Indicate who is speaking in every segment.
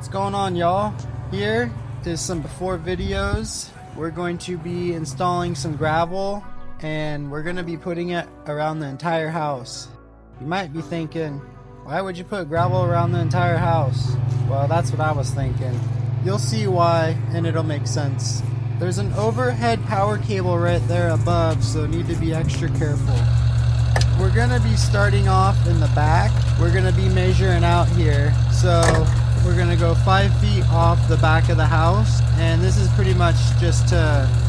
Speaker 1: What's going on, y'all? Here is some before videos. We're going to be installing some gravel and we're going to be putting it around the entire house. You might be thinking, why would you put gravel around the entire house? Well, that's what I was thinking. You'll see why and it'll make sense. There's an overhead power cable right there above, so need to be extra careful. We're going to be starting off in the back. We're going to be measuring out here. So we're going to go 5 feet off the back of the house. And this is pretty much just to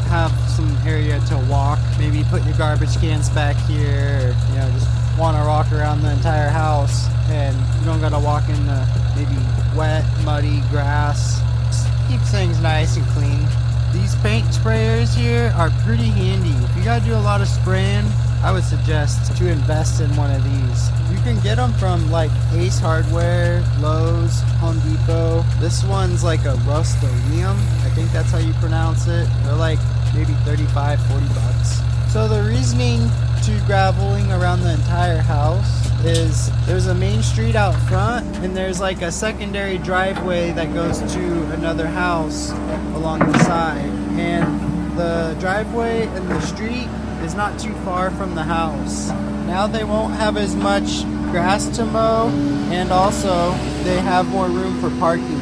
Speaker 1: have some area to walk. Maybe put your garbage cans back here. Or, just want to walk around the entire house. And you don't got to walk in the maybe wet, muddy grass. Just keeps things nice and clean. These paint sprayers here are pretty handy. If you got to do a lot of spraying, I would suggest to invest in one of these. You can get them from like Ace Hardware, Lowe's, Home Depot. This one's like a Rust-Oleum. I think that's how you pronounce it. They're like maybe 35, 40 bucks. So the reasoning to graveling around the entire house is there's a main street out front and there's like a secondary driveway that goes to another house along the side. And the driveway and the street is not too far from the house. Now they won't have as much grass to mow, and also they have more room for parking.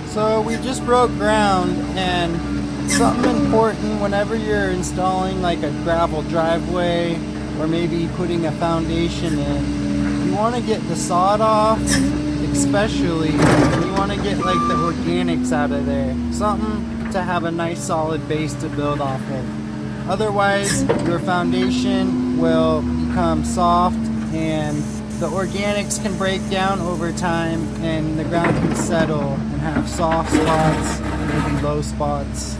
Speaker 1: So we just broke ground, and something important whenever you're installing like a gravel driveway or maybe putting a foundation in, you want to get the sod off, especially you want to get like the organics out of there. Something to have a nice solid base to build off of. Otherwise, your foundation will become soft and the organics can break down over time and the ground can settle and have soft spots, maybe low spots.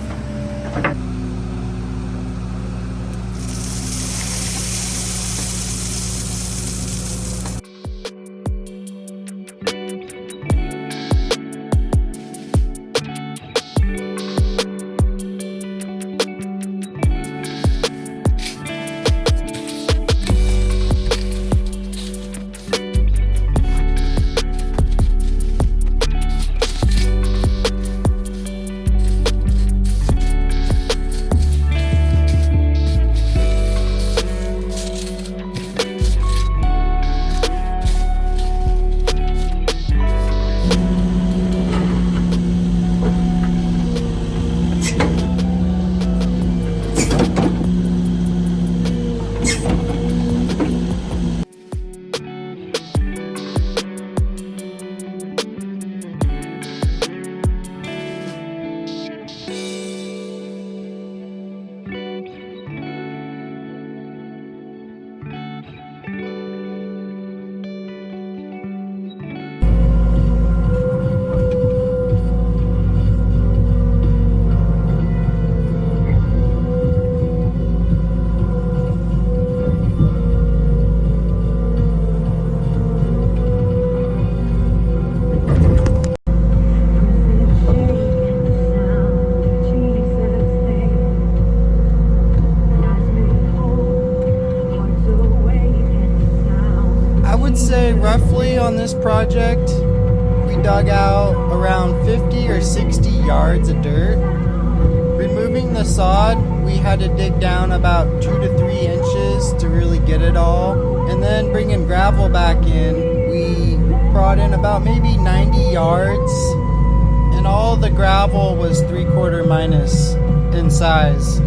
Speaker 1: Roughly on this project, we dug out around 50 or 60 yards of dirt. Removing the sod, we had to dig down about 2 to 3 inches to really get it all. And then bringing gravel back in, we brought in about maybe 90 yards. And all the gravel was 3/4 minus in size.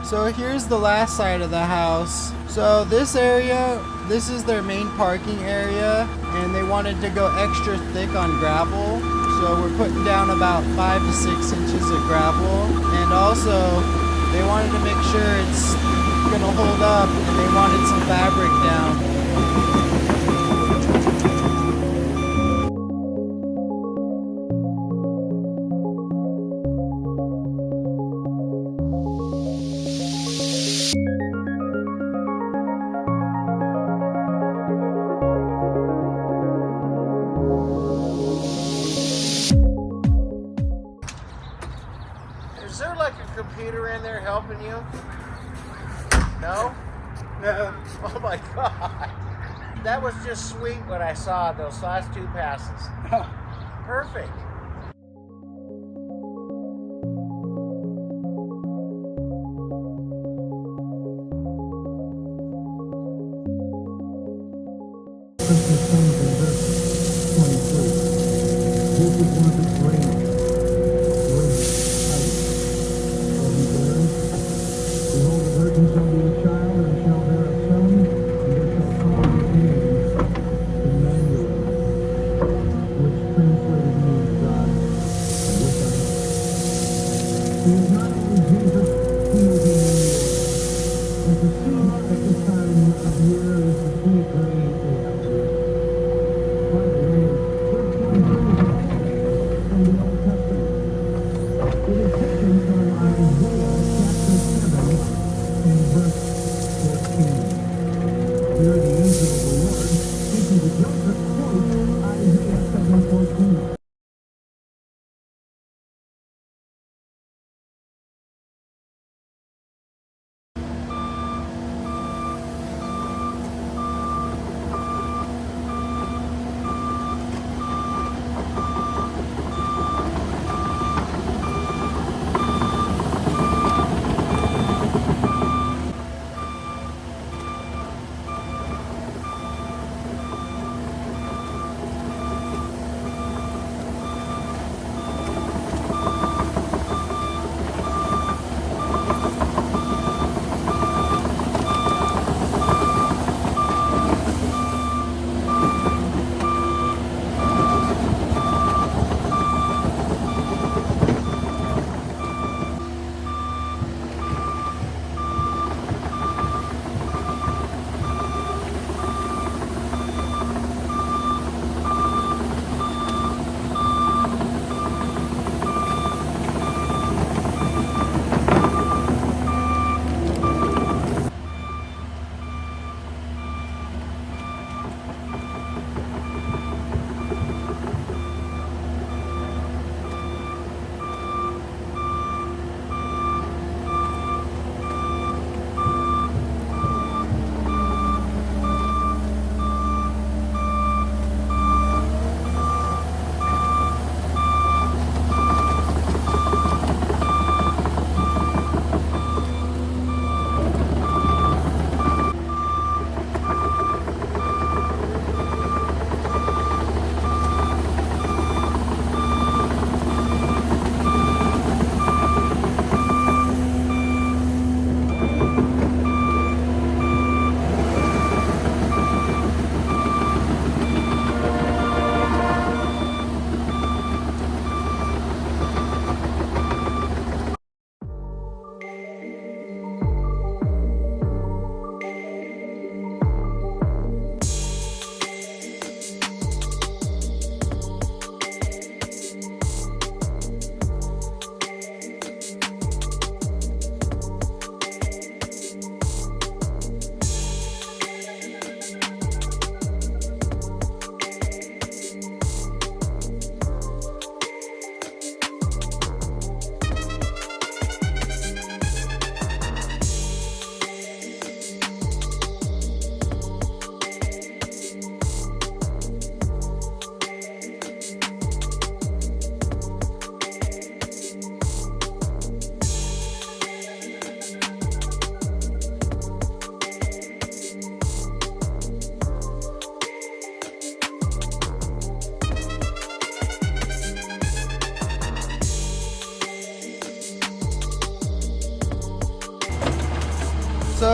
Speaker 1: So here's the last side of the house. So this area, this is their main parking area, and they wanted to go extra thick on gravel. So we're putting down about 5 to 6 inches of gravel, and also they wanted to make sure it's gonna hold up, and they wanted some fabric down.
Speaker 2: Is there like a computer in there helping you? No?
Speaker 1: No.
Speaker 2: Oh my God. That was just sweet what I saw those last 2 passes. Perfect.
Speaker 3: This is one of the great behold, a virgin shall be a child, and shall bear a son, and they shall call his name Emmanuel, which translated means God with us. He is not only Jesus, he is Emmanuel. And to see him at this time of year is to see a great reality. By the way, verse 23 is from the Old Testament. It is taken from Isaiah chapter 7 and verse 14. Here the angel of the Lord, speaking to Joseph, quotes Isaiah 7:14.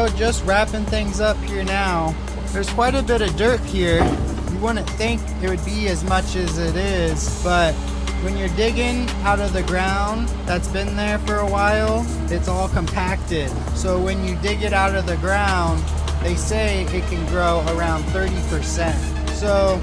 Speaker 1: So just wrapping things up here now. There's quite a bit of dirt here. You wouldn't think it would be as much as it is, but when you're digging out of the ground that's been there for a while, it's all compacted. So when you dig it out of the ground, they say it can grow around 30%. So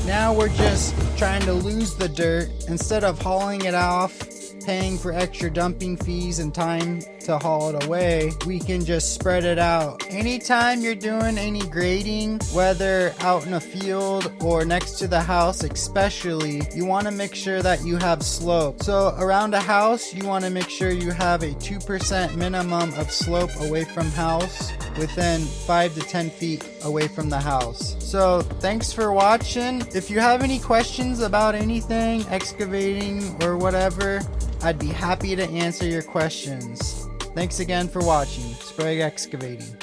Speaker 1: now we're just trying to lose the dirt. Instead of hauling it off, paying for extra dumping fees and time to haul it away, we can just spread it out. Anytime you're doing any grading, whether out in a field or next to the house especially, you want to make sure that you have slope. So around a house, you want to make sure you have a 2% minimum of slope away from house, within 5 to 10 feet away from the house. So thanks for watching. If you have any questions about anything, excavating or whatever, I'd be happy to answer your questions. Thanks again for watching. Sprague Excavating.